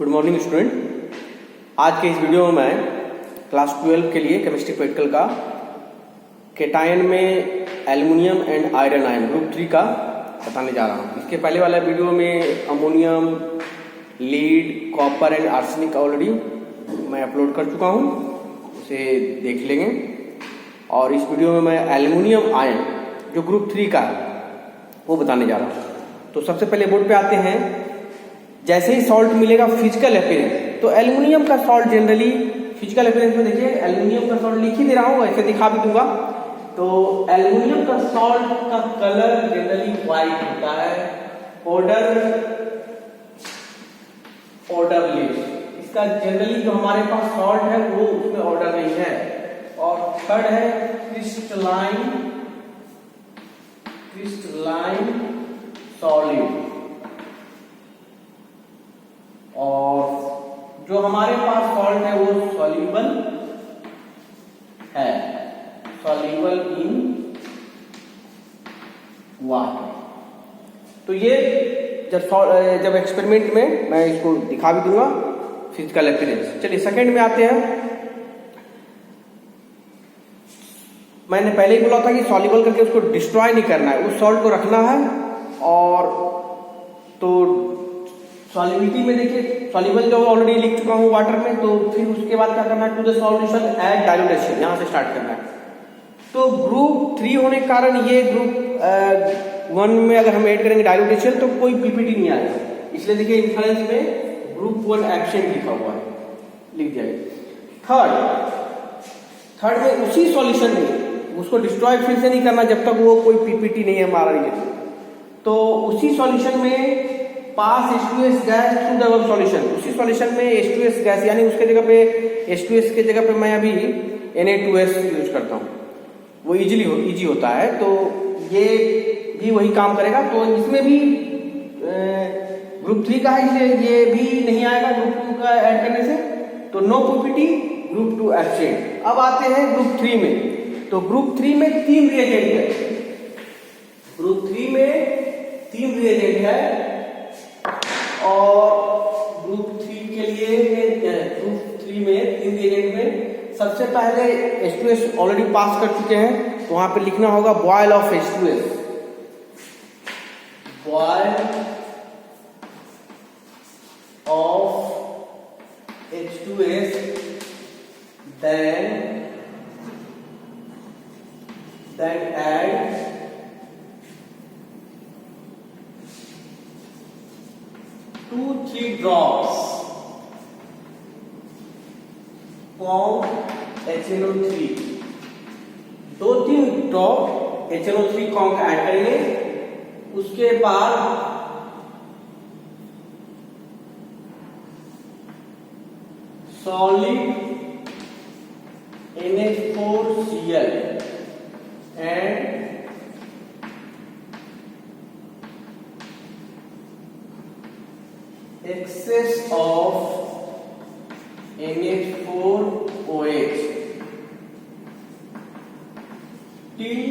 Good morning student. आज के इस वीडियो में मैं क्लास 12 के लिए केमिस्ट्री प्रैक्टिकल का केटायन में aluminium and iron ion group 3 का बताने जा रहा हूँ। इसके पहले वाला वीडियो में ammonium, lead, copper and arsenic already मैं अपलोड कर चुका हूँ, उसे देख लेंगे। और इस वीडियो में मैं एल्युमिनियम आयन जो ग्रुप 3 का है वो बताने जा रहा हूँ। तो सबसे पहले बोर्ड पे आते हैं। जैसे ही सॉल्ट मिलेगा फिजिकल अपीयरेंस, तो एल्युमिनियम का सॉल्ट जनरली फिजिकल अपीयरेंस में देखिए एल्युमिनियम का सॉल्ट लिख ही दे रहा हूँ, ऐसे दिखा भी दूंगा। तो एल्युमिनियम का सॉल्ट का कलर जनरली व्हाइट होता है। ऑर्डरलेस, इसका जनरली जो हमारे पास सॉल्ट है वो उसमें ऑर्डर नहीं है। और थर्ड है क्रिस्टलाइन सॉलिड। और जो हमारे पास सॉल्ट है वो सॉल्युबल है, सॉल्युबल इन वाटर। तो ये जब एक्सपेरिमेंट में मैं इसको दिखा भी दूंगा फिजिकल अपीयरेंस। चलिए सेकंड में आते हैं। मैंने पहले ही बोला था कि सॉल्युबल करके उसको डिस्ट्रॉय नहीं करना है, उस सॉल्ट को रखना है। और तो सॉल्युबिलिटी में देखिए सॉल्युबल जो ऑलरेडी लिख चुका हूं वाटर में, तो फिर उसके बाद क्या करना है, टू द सॉल्यूशन एड डाइल्यूटेशन, यहां से स्टार्ट करना है। तो ग्रुप 3 होने के कारण ये ग्रुप 1 में अगर हम ऐड करेंगे डाइल्यूटेशन तो कोई पीपीटी नहीं आएगा, इसलिए देखिए इन्फ्लुएंस में ग्रुप 1 एब्सेंट लिखा हुआ है, लिख दिया। थर्ड में उसी सॉल्यूशन में उसको डिस्ट्रॉय फिर से नहीं करना जब तक वो कोई पीपीटी नहीं है हमारा ये। तो उसी सॉल्यूशन में पास H2S gas through the solution, उसी सॉल्यूशन में H2S गैस, यानी उसके जगह पे H2S के जगह पे मैं अभी Na2S यूज करता हूँ, वो इजी होता है। तो ये भी वही काम करेगा। तो इसमें भी ग्रुप 3 का है, इसलिए ये भी नहीं आएगा ग्रुप 2 का ऐड करने से, तो नो पीपीटी, ग्रुप 2 एब्सेंट। अब आते हैं ग्रुप 3 में। तो ग्रुप 3 में 3 रिएजेंट है, ग्रुप 3 में 3 रिएजेंट है। और ग्रुप 3 के लिए ग्रुप 3 में 3 रिएजेंट में सबसे पहले H2S ऑलरेडी पास कर चुके हैं, तो वहां पे लिखना होगा boil of H2S, boil of H2S, then add 2-3 drops of HNO3, 2-3 drop HNO3 conc add करेंगे। उसके बाद solid NH4Cl and excess of NH4OH till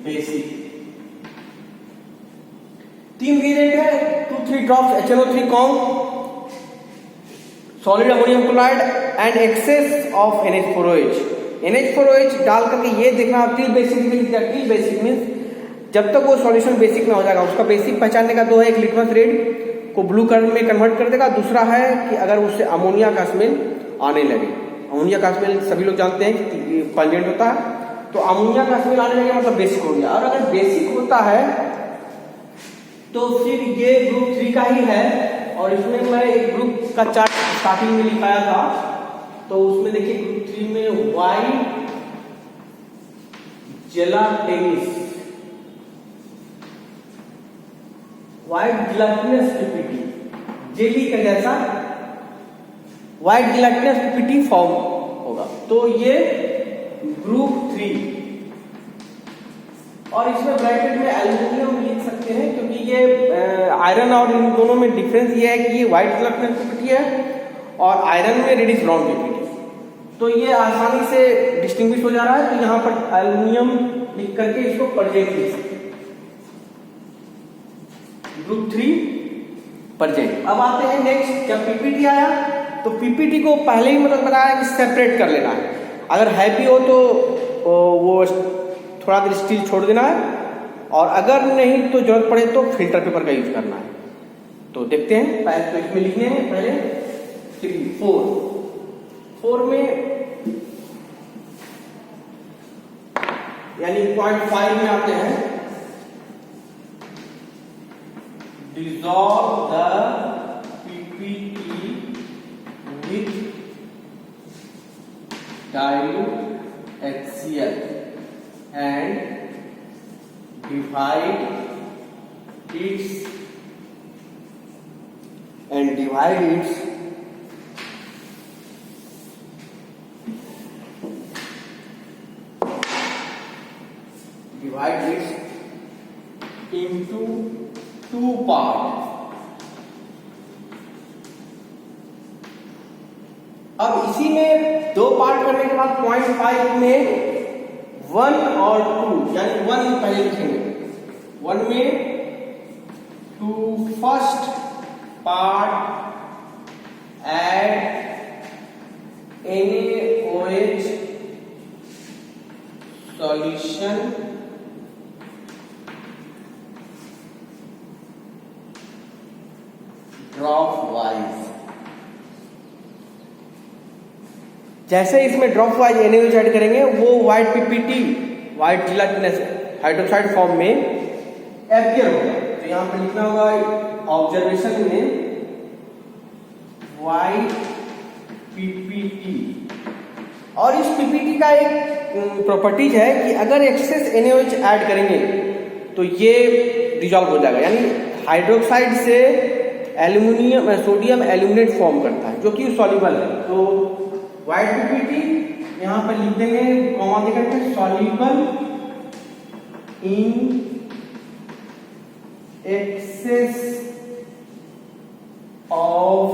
basic। 3 reagent है, 2-3 drops HNO3 conc, solid ammonium chloride and excess of NH4OH। NH4OH डाल करके ये देखना till basic में लिख दिया। टिल बेसिक मींस जब तक वो सॉल्यूशन बेसिक में हो जाएगा। उसका बेसिक पहचानने का 2 है, एक लिटमस रेड को ब्लू कलर में कन्वर्ट कर देगा, दूसरा है कि अगर उससे अमोनिया का स्मेल आने लगे। अमोनिया का स्मेल सभी लोग जानते हैं कि पंजेंट होता है, तो अमोनिया का स्मेल आने लगे मतलब बेसिक हो गया। और अगर बेसिक होता है तो फिर ये ग्रुप 3 का ही है। और इसमें मैं एक ग्रुप का चार्ट स्टार्टिंग में लिखाया था, तो उसमें देखिए ग्रुप 3 में वाइट जिलाटिनस पीपीटी, जेली का जैसा वाइट जिलाटिनस पीपीटी फॉर्म होगा। तो ये ग्रुप 3। और इसमें ब्रैकेट में एल्युमिनियम लिख सकते हैं, क्योंकि ये आयरन और इन दोनों में डिफरेंस ये है कि ये व्हाइट जिलाटिनस पीपीटी है और आयरन में रेडिश ब्राउन पीपीटी। तो ये आसानी से डिस्टिंग्विश हो जा रहा है। तो यहाँ पर एल्युमिनियम लिख करके इसको परजेंट लिख सकते हैं। Group 3 present. अब आते हैं नेक्स्ट, जब पीपीटी आया तो पीपीटी को पहले ही मतलब बताया कि सेपरेट कर लेना है। अगर हैवी हो तो वो थोड़ा देर स्टील छोड़ देना है, और अगर नहीं तो जरूरत पड़े तो फिल्टर पेपर का यूज करना है। तो देखते हैं, पहले तो इसमें लिखने हैं पहले 3 4 में यानी 0.5 में आते हैं, dissolve the PPT with dilute HCl and divide its into 2 parts। अब इसी में 2 पार्ट करने के बाद 0.5 में 1 और 2 यानी 1 पहले लिखेंगे, 1 में to first part add NaOH solution drop wise. जैसे इसमें ड्रॉप वाइज NaOH ऐड करेंगे वो white PPT, white gelatinous hydroxide form में एपियर होगा। तो यहां पर लिखना होगा ऑब्जर्वेशन में व्हाइट पीपीटी। और इस पीपीटी का एक प्रॉपर्टीज है कि अगर एक्सेस NaOH ऐड करेंगे तो ये डिसॉल्व हो जाएगा, यानी हाइड्रोक्साइड से एल्यूमिनियम सोडियम एल्यूमिनेट फॉर्म करता है जो कि सॉल्युबल है। तो व्हाइट पीपीटी यहां पर लिख देंगे कॉमा देकर के, soluble in excess of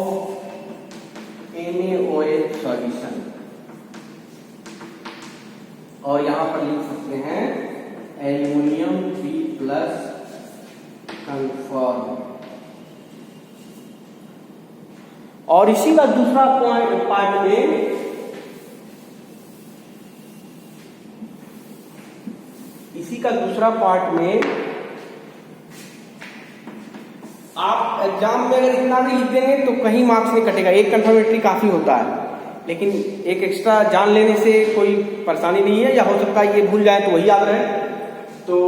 NaOH solution. और यहां पर लिख सकते हैं एल्यूमिनियम 3+ कन्फर्म। और इसी का दूसरा पार्ट में आप एग्जाम में अगर इतना भी लिख देंगे तो कहीं मार्क्स नहीं कटेगा, एक कंफर्मेटरी काफी होता है, लेकिन एक एक्स्ट्रा जान लेने से कोई परेशानी नहीं है, या हो सकता है ये भूल जाए तो वही याद रहे। तो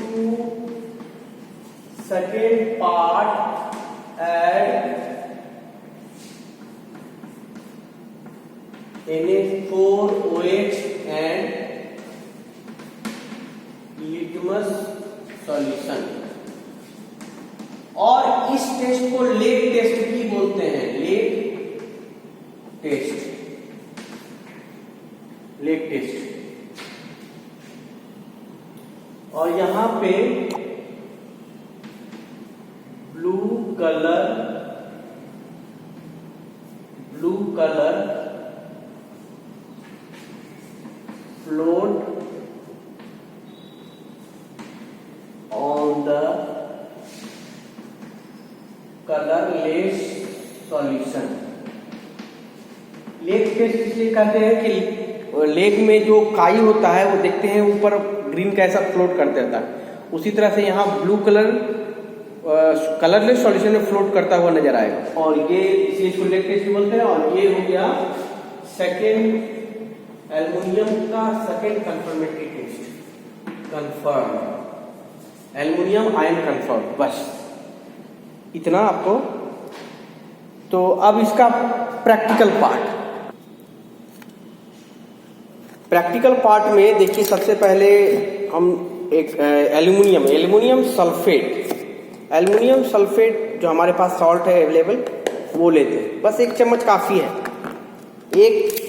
2 second part add Na4OH and litmus solution. और इस टेस्ट को लेग टेस्ट भी बोलते हैं, लेग टेस्ट। और यहां पे blue colour float on the colorless solution। Lake test इसलिए कहते हैं कि लेग में जो काई होता है वो देखते हैं ऊपर ग्रीन कैसा फ्लोट करते रहता है, उसी तरह से यहाँ ब्लू कलरलेस सॉल्यूशन में फ्लोट करता हुआ नजर आएगा। और ये इसलिए इसको लेग टेस्ट बोलते हैं। और ये हो गया सेकेंड एल्युमिनियम का second confirmatory test, confirm aluminium ion confirm. बस इतना आपको। तो अब इसका प्रैक्टिकल पार्ट में देखिए, सबसे पहले हम एक एल्युमिनियम सल्फेट जो हमारे पास सॉल्ट है अवेलेबल वो लेते हैं। बस 1 चम्मच काफी है, एक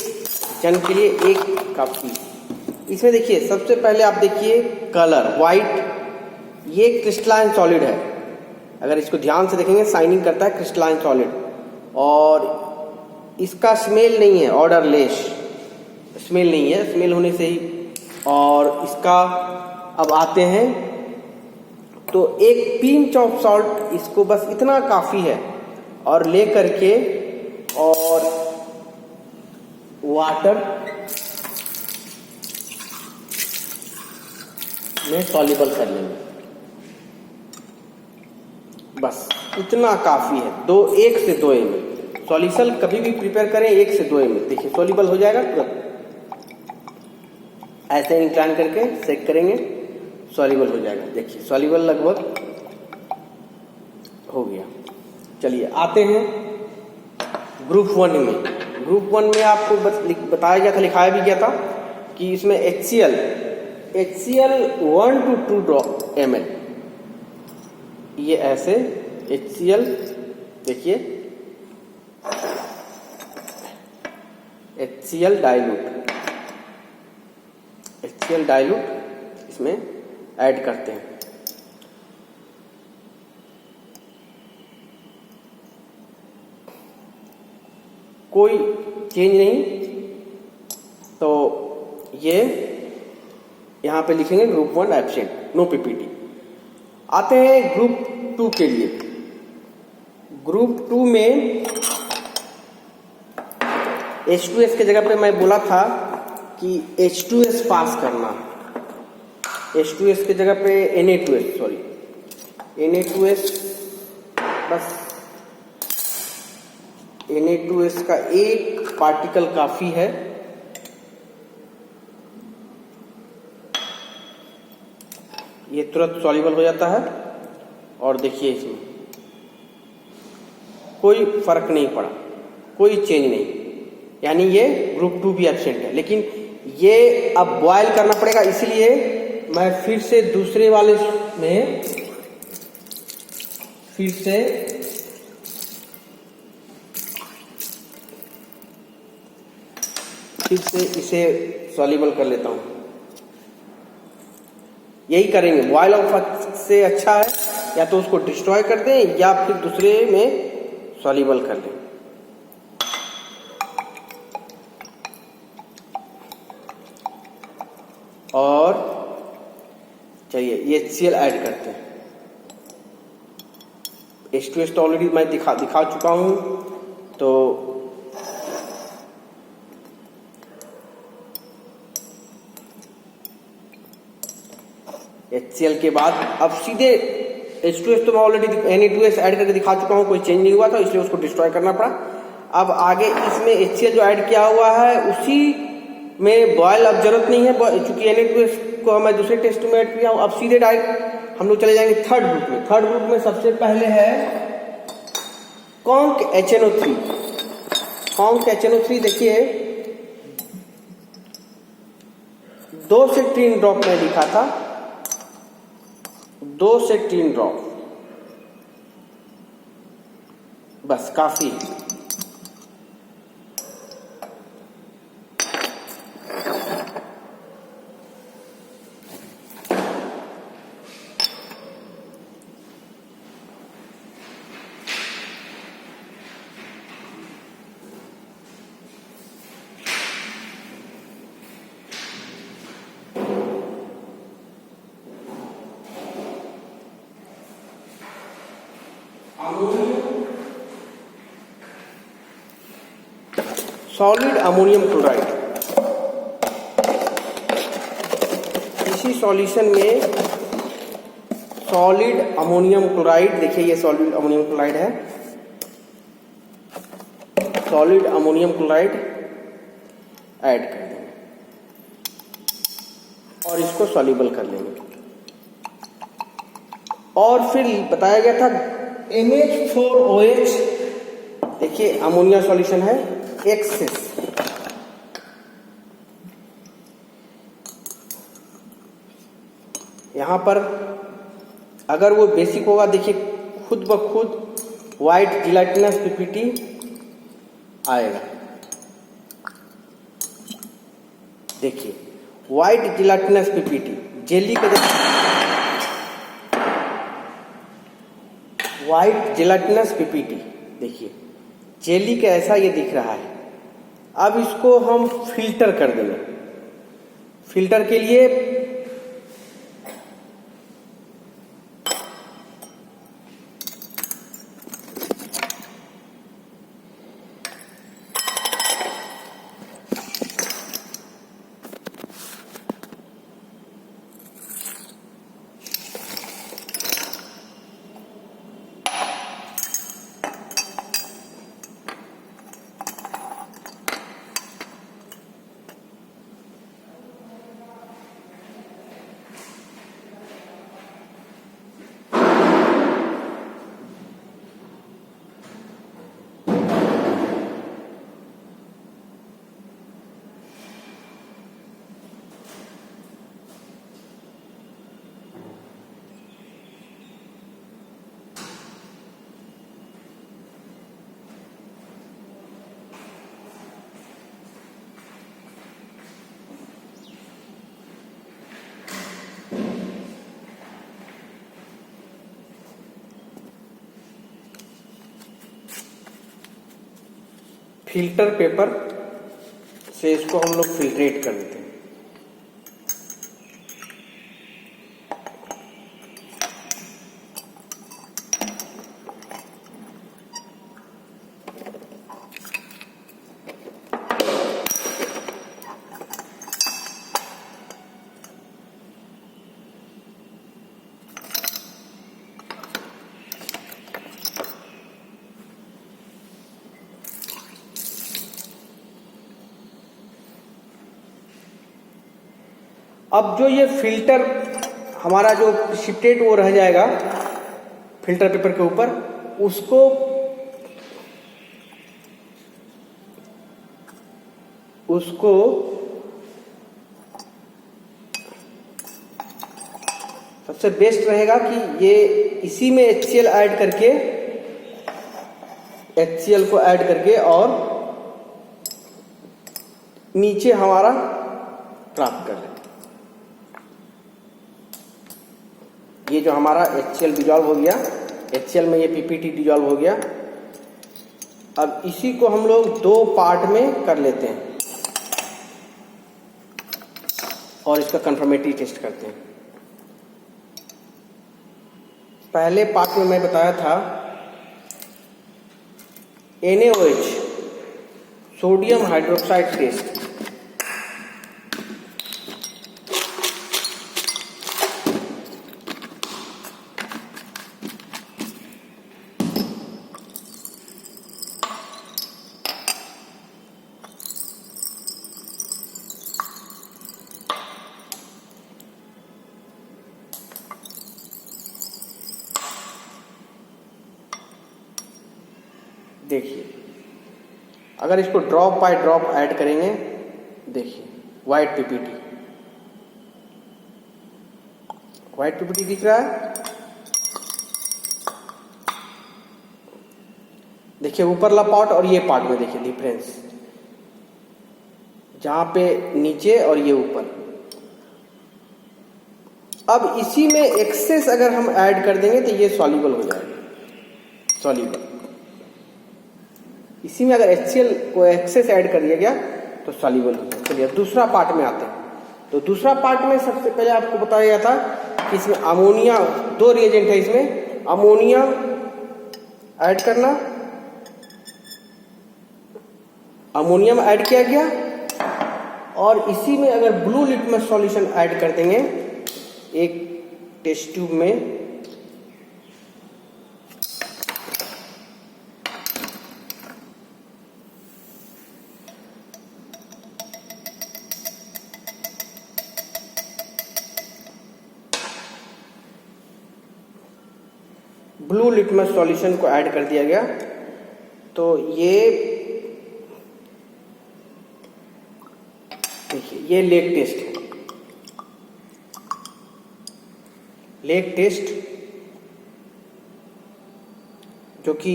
जन के लिए 1 काफी। इसमें देखिए सबसे पहले आप देखिए कलर व्हाइट, ये क्रिस्टलाइन सॉलिड है, अगर इसको ध्यान से देखेंगे शाइनिंग करता है, क्रिस्टलाइन सॉलिड। और इसका स्मेल नहीं है, ऑर्डरलेस स्मेल नहीं है, स्मेल होने से ही। और इसका अब आते हैं तो एक पिंच ऑफ सॉल्ट, इसको बस इतना काफी है, और ले करके और वाटर में सॉल्युबल कर लेंगे। बस इतना काफी है। 1 से 2 ml सॉल्यूशन कभी भी प्रिपेयर करें 1 से 2 ml। देखिए सॉल्युबल हो जाएगा तुरंत। ऐसे इंक्लाइन करके सेक करेंगे, सॉल्युबल हो जाएगा। देखिए सॉल्युबल लगभग हो गया। चलिए आते हैं ग्रुप 1 में। ग्रुप 1 में आपको बताया गया था, लिखाया भी गया था कि इसमें HCl 1 to 2 ml, ये ऐसे HCl, देखिए HCl डाइल्यूट इसमें ऐड करते हैं। कोई चेंज नहीं, तो ये यहां पे लिखेंगे ग्रुप 1 एब्सेंट, नो पीपीटी। आते हैं ग्रुप 2 के लिए। ग्रुप 2 में H2S के जगह पे मैं बोला था कि H2S पास करना, H2S के जगह पे Na2S, बस Na2S का एक पार्टिकल काफी है। ये तुरंत सॉल्युबल हो जाता है, और देखिए इसमें कोई फर्क नहीं पड़ा, कोई चेंज नहीं, यानी ये ग्रुप 2 भी एब्सेंट है। लेकिन ये अब बॉयल करना पड़ेगा, इसलिए मैं फिर से दूसरे वाले में फिर से इसे सॉल्युबल कर लेता हूं। यही करेंगे, बॉयल ऑफ से अच्छा है या तो उसको डिस्ट्रॉय कर दें या फिर दूसरे में सॉल्युबल कर दें। और चलिए ये HCl ऐड करते हैं। H2S तो ऑलरेडी मैं दिखा चुका हूं, तो HCl के बाद अब सीधे H2S तो मैं ऑलरेडी Na2S ऐड करके दिखा चुका हूं, कोई चेंज नहीं हुआ था, इसलिए उसको डिस्ट्रॉय करना पड़ा। अब आगे इसमें HCl जो ऐड किया हुआ है उसी में बॉयल अब जरूरत नहीं है, चूंकि Na2S को मैं दूसरे टेस्ट में ऐड किया हूं। अब सीधे डायरेक्ट हम लोग चले जाएंगे थर्ड ग्रुप में। थर्ड ग्रुप में सबसे पहले है कॉन्क HNO3। कॉन्क HNO3 देखिए 2 से 3 ड्रॉप में लिखा था, 2 से 3 ड्रॉप, बस काफी। सॉलिड अमोनियम क्लोराइड, इसी सॉल्यूशन में सॉलिड अमोनियम क्लोराइड, देखिए ये सॉलिड अमोनियम क्लोराइड है, सॉलिड अमोनियम क्लोराइड ऐड कर देंगे और इसको सॉल्युबल कर लेंगे। और फिर बताया गया था NH4OH, देखिए अमोनिया सॉल्यूशन है एक्सेस, यहां पर अगर वो बेसिक होगा, देखिए खुद ब खुद व्हाइट जिलेटिनस पीपीटी आएगा। देखिए व्हाइट जिलेटिनस पीपीटी, जेली का व्हाइट जिलेटिनस पीपीटी, देखिए जेली का ऐसा ये दिख रहा है। अब इसको हम फिल्टर कर देंगे। फिल्टर के लिए फिल्टर पेपर से इसको हम लोग फिल्ट्रेट कर देते हैं। अब जो ये फिल्टर हमारा जो प्रिसिपिटेट वो रह जाएगा फिल्टर पेपर के ऊपर, उसको सबसे बेस्ट रहेगा कि ये इसी में HCl ऐड करके, HCl को ऐड करके और नीचे हमारा प्राप्त कर लें। ये जो हमारा HCl डिजॉल्व हो गया, HCl में ये PPT डिजॉल्व हो गया। अब इसी को हम लोग 2 पार्ट में कर लेते हैं और इसका कंफर्मेटरी टेस्ट करते हैं। पहले पार्ट में मैं बताया था NaOH सोडियम हाइड्रोक्साइड टेस्ट। देखिए, अगर इसको ड्रॉप बाय ड्रॉप ऐड करेंगे, देखिए व्हाइट पीपीटी दिख रहा है। देखिए ऊपरला पार्ट और ये पार्ट में देखिए डिफरेंस, जहां पे नीचे और ये ऊपर। अब इसी में एक्सेस अगर हम ऐड कर देंगे तो ये सॉल्युबल हो जाएगा, सॉल्युबल। इसी में अगर HCl को एक्सेस ऐड कर दिया गया तो सॉल्युबल हो जाएगा। चलिए अब दूसरा पार्ट में आते हैं। तो दूसरा पार्ट में सबसे पहले आपको बताया गया था कि इसमें अमोनिया, 2 रिएजेंट है इसमें, अमोनिया ऐड करना, अमोनियम ऐड किया गया और इसी में अगर ब्लू लिटमस सॉल्यूशन ऐड कर देंगे एक टेस्ट ट्यूब में, ब्लू लिटमस सॉल्यूशन को ऐड कर दिया गया तो ये देखिए, ये लेग टेस्ट है। लेग टेस्ट जो कि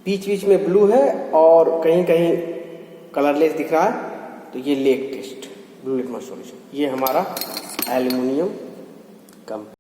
बीच बीच में ब्लू है और कहीं कहीं कलरलेस दिख रहा है, तो ये lake test blue litmus solution, ये हमारा एल्युमिनियम कंपाउंड।